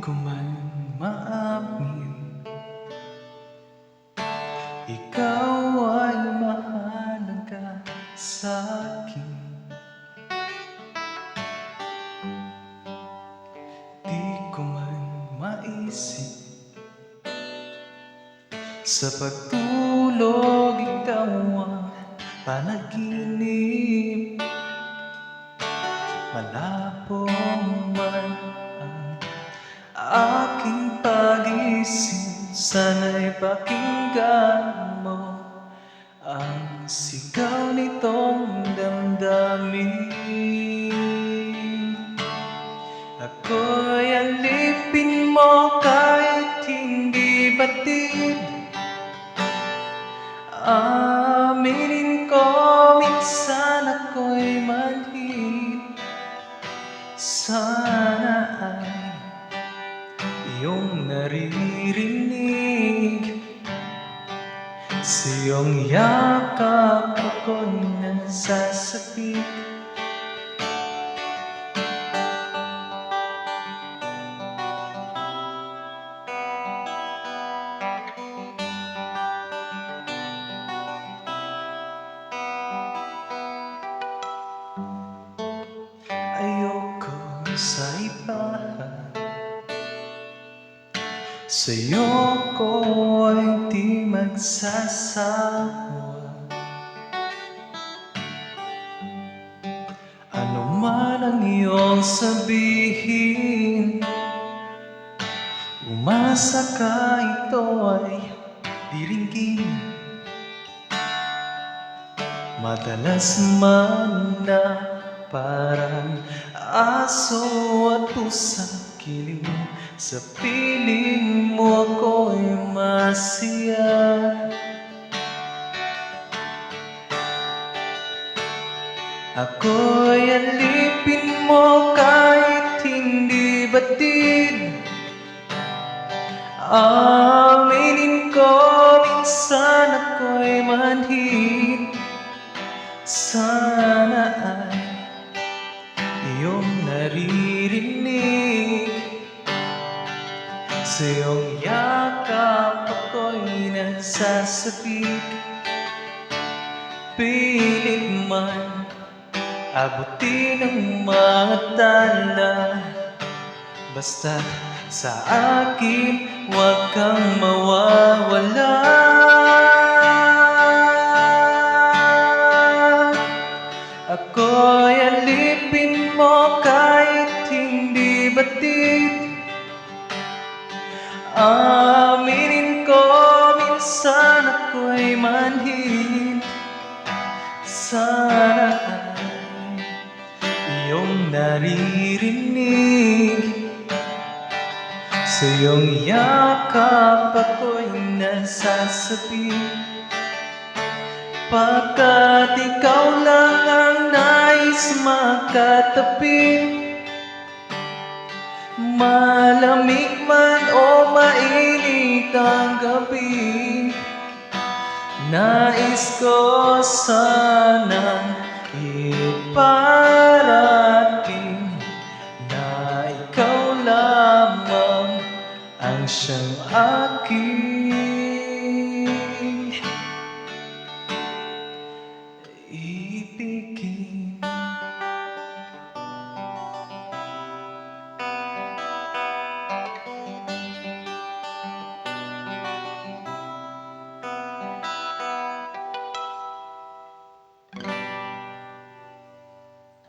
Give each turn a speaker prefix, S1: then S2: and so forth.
S1: ko man maamin, ikaw ay mahalaga sa'kin. Di ko man maisip sa pagtulog ikaw ang panaginip. Malabo man ang aking pag-isip, sana'y pakinggan mo ang sigaw nitong damdamin. Ako'y alipin mo kahit hindi batid. Aminin ko minsan ako'y manhid. Sana ay iyong naririnig, sa iyong yakap ako'y nasasapit. Ayoko sa iba, sa'yo ko ay di magsasawa. Ano man ang iyong sabihin, umasa ka ito ay diringgin. Madalas man na parang aso at pusang kiling, sa piling mo ako'y masaya. Ako'y alipin mo kahit hindi batid. Aminin ko minsan ako'y manhid. Sana ay iyong naririnig, sa iyong yakap ako'y nasasapit. Pilit man abutin ang mga tala, basta sa akin huwag kang mawawala. Ako'y alipin mo kahit hindi batid. Aminin ko minsan ako'y manhid. Sana ay iyong naririnig, sa iyong yakap ako'y nasasapit. Pagkat ikaw lang ang nais makatabi, malamig man o mainit ang gabi, nais ko sanang iparating na ikaw lamang ang siyang akin.